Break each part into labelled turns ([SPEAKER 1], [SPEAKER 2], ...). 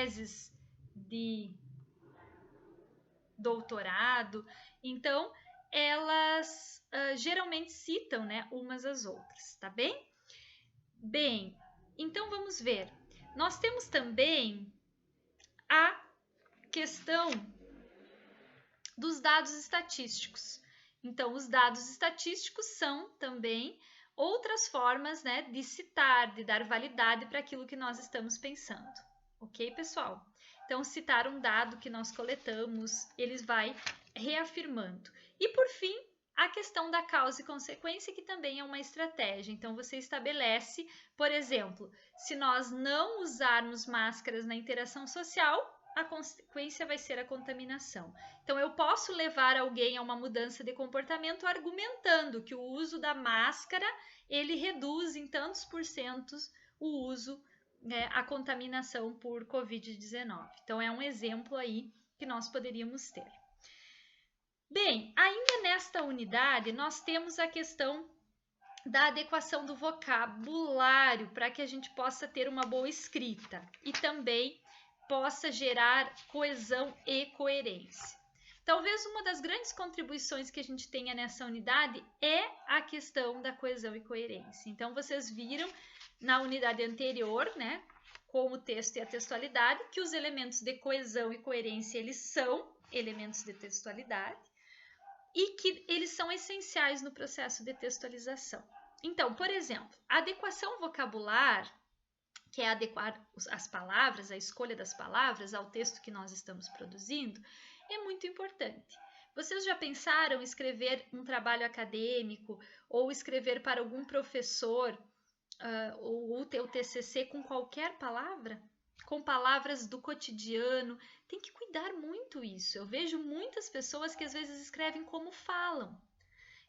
[SPEAKER 1] teses de doutorado. Então, elas geralmente citam, né, umas às outras, tá bem? Bem, então vamos ver. Nós temos também a questão dos dados estatísticos. Então, os dados estatísticos são também outras formas, né, de citar, de dar validade para aquilo que nós estamos pensando. Ok, pessoal? Então, citar um dado que nós coletamos, ele vai reafirmando. E, por fim, a questão da causa e consequência, que também é uma estratégia. Então, você estabelece, por exemplo, se nós não usarmos máscaras na interação social, a consequência vai ser a contaminação. Então, eu posso levar alguém a uma mudança de comportamento argumentando que o uso da máscara, ele reduz em tantos % o uso, a contaminação por Covid-19. Então, é um exemplo aí que nós poderíamos ter. Bem, ainda nesta unidade, nós temos a questão da adequação do vocabulário para que a gente possa ter uma boa escrita e também possa gerar coesão e coerência. Talvez uma das grandes contribuições que a gente tenha nessa unidade é a questão da coesão e coerência. Então, vocês viram na unidade anterior, né, com o texto e a textualidade, que os elementos de coesão e coerência, eles são elementos de textualidade e que eles são essenciais no processo de textualização. Então, por exemplo, a adequação vocabular, que é adequar as palavras, a escolha das palavras ao texto que nós estamos produzindo, é muito importante. Vocês já pensaram em escrever um trabalho acadêmico ou escrever para algum professor ou o teu TCC com qualquer palavra? Com palavras do cotidiano? Tem que cuidar muito isso. Eu vejo muitas pessoas que às vezes escrevem como falam.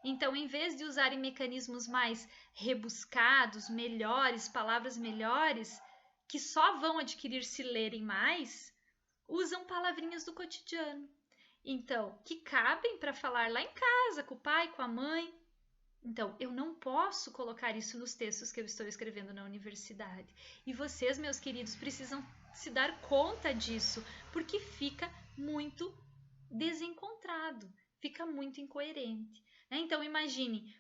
[SPEAKER 1] Então, em vez de usarem mecanismos mais rebuscados, melhores, palavras melhores, que só vão adquirir se lerem mais, usam palavrinhas do cotidiano. Então, que cabem para falar lá em casa, com o pai, com a mãe. Então, eu não posso colocar isso nos textos que eu estou escrevendo na universidade. E vocês, meus queridos, precisam se dar conta disso, porque fica muito desencontrado, fica muito incoerente. Então, imagine,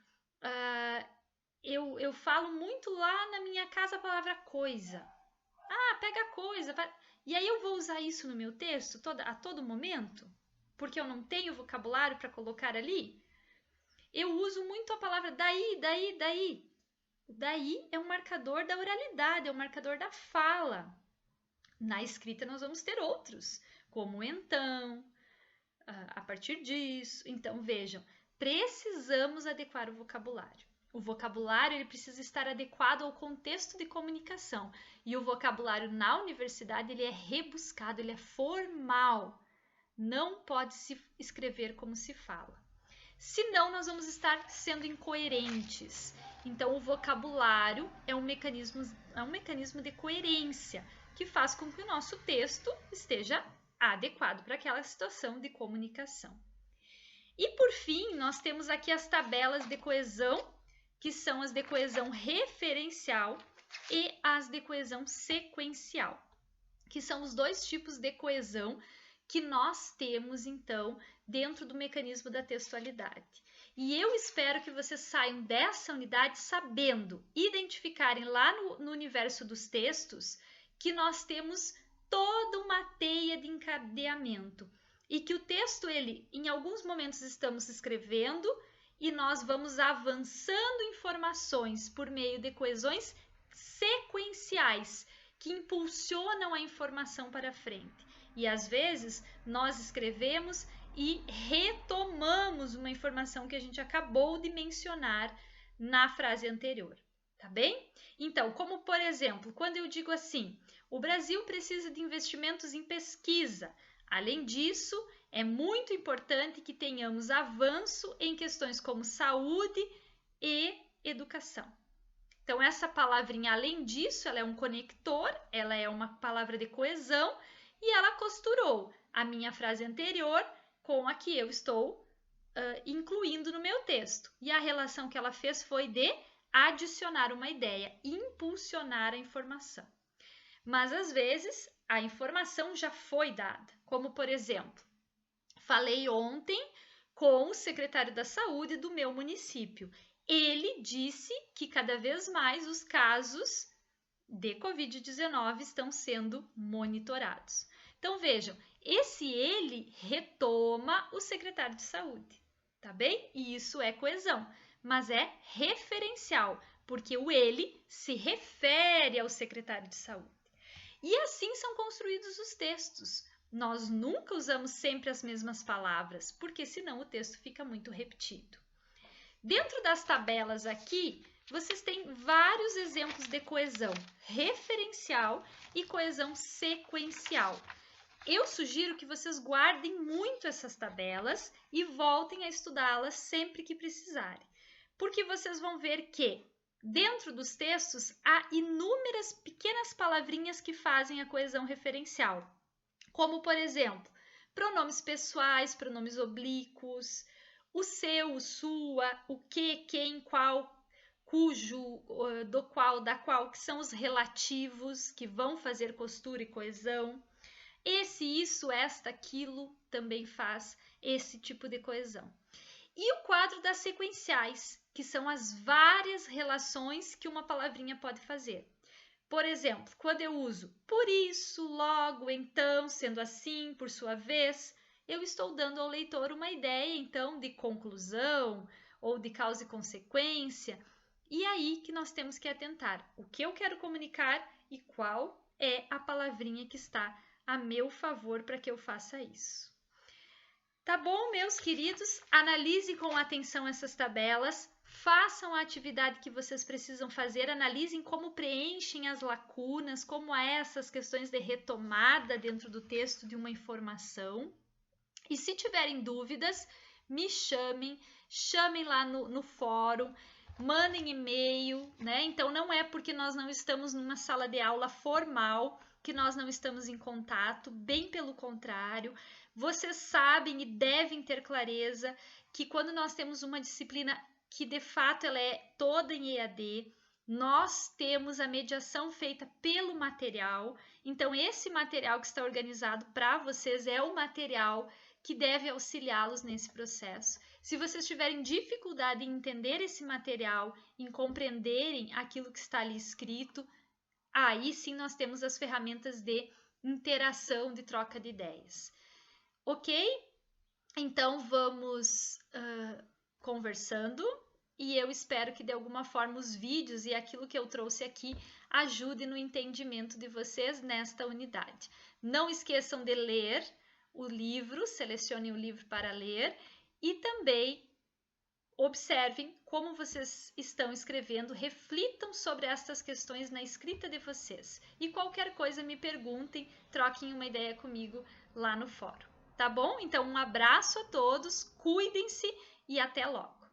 [SPEAKER 1] eu falo muito lá na minha casa a palavra coisa. Pega coisa. E aí eu vou usar isso no meu texto a todo momento? Porque eu não tenho vocabulário para colocar ali? Eu uso muito a palavra daí, daí, daí. O daí é um marcador da oralidade, é um marcador da fala. Na escrita nós vamos ter outros, como então, a partir disso. Então, vejam, precisamos adequar o vocabulário. O vocabulário ele precisa estar adequado ao contexto de comunicação. E o vocabulário na universidade ele é rebuscado, ele é formal. Não pode se escrever como se fala. Senão, nós vamos estar sendo incoerentes. Então, o vocabulário é um mecanismo de coerência que faz com que o nosso texto esteja adequado para aquela situação de comunicação. E, por fim, nós temos aqui as tabelas de coesão, que são as de coesão referencial e as de coesão sequencial, que são os dois tipos de coesão que nós temos, então, dentro do mecanismo da textualidade. E eu espero que vocês saiam dessa unidade sabendo, identificarem lá no universo dos textos, que nós temos toda uma teia de encadeamento. E que o texto, ele, em alguns momentos estamos escrevendo e nós vamos avançando informações por meio de coesões sequenciais, que impulsionam a informação para frente. E às vezes nós escrevemos e retomamos uma informação que a gente acabou de mencionar na frase anterior, tá bem? Então, como por exemplo, quando eu digo assim, o Brasil precisa de investimentos em pesquisa. Além disso, é muito importante que tenhamos avanço em questões como saúde e educação. Então, essa palavrinha, além disso, ela é um conector, ela é uma palavra de coesão e ela costurou a minha frase anterior com a que eu estou incluindo no meu texto. E a relação que ela fez foi de adicionar uma ideia, impulsionar a informação. Mas, às vezes, a informação já foi dada, como por exemplo, falei ontem com o secretário da saúde do meu município. Ele disse que cada vez mais os casos de Covid-19 estão sendo monitorados. Então vejam, esse ele retoma o secretário de saúde, tá bem? E isso é coesão, mas é referencial, porque o ele se refere ao secretário de saúde. E assim são construídos os textos. Nós nunca usamos sempre as mesmas palavras, porque senão o texto fica muito repetido. Dentro das tabelas aqui, vocês têm vários exemplos de coesão referencial e coesão sequencial. Eu sugiro que vocês guardem muito essas tabelas e voltem a estudá-las sempre que precisarem, porque vocês vão ver que dentro dos textos há inúmeras pequenas palavrinhas que fazem a coesão referencial, como, por exemplo, pronomes pessoais, pronomes oblíquos, o seu, o sua, o que, quem, qual, cujo, do qual, da qual, que são os relativos que vão fazer costura e coesão. Esse, isso, esta, aquilo também faz esse tipo de coesão. E o quadro das sequenciais, que são as várias relações que uma palavrinha pode fazer. Por exemplo, quando eu uso por isso, logo, então, sendo assim, por sua vez, eu estou dando ao leitor uma ideia, então, de conclusão ou de causa e consequência. E aí que nós temos que atentar o que eu quero comunicar e qual é a palavrinha que está a meu favor para que eu faça isso. Tá bom, meus queridos? Analisem com atenção essas tabelas, façam a atividade que vocês precisam fazer, analisem como preenchem as lacunas, como há essas questões de retomada dentro do texto de uma informação. E se tiverem dúvidas, me chamem lá no fórum, mandem e-mail, né? Então não é porque nós não estamos numa sala de aula formal que nós não estamos em contato, bem pelo contrário. Vocês sabem e devem ter clareza que quando nós temos uma disciplina que de fato ela é toda em EAD, nós temos a mediação feita pelo material. Então esse material que está organizado para vocês é o material que deve auxiliá-los nesse processo. Se vocês tiverem dificuldade em entender esse material, em compreenderem aquilo que está ali escrito, aí sim nós temos as ferramentas de interação, de troca de ideias. Ok? Então vamos conversando e eu espero que de alguma forma os vídeos e aquilo que eu trouxe aqui ajude no entendimento de vocês nesta unidade. Não esqueçam de ler o livro, selecionem o livro para ler e também observem como vocês estão escrevendo, reflitam sobre estas questões na escrita de vocês. E qualquer coisa me perguntem, troquem uma ideia comigo lá no fórum. Tá bom? Então um abraço a todos, cuidem-se e até logo!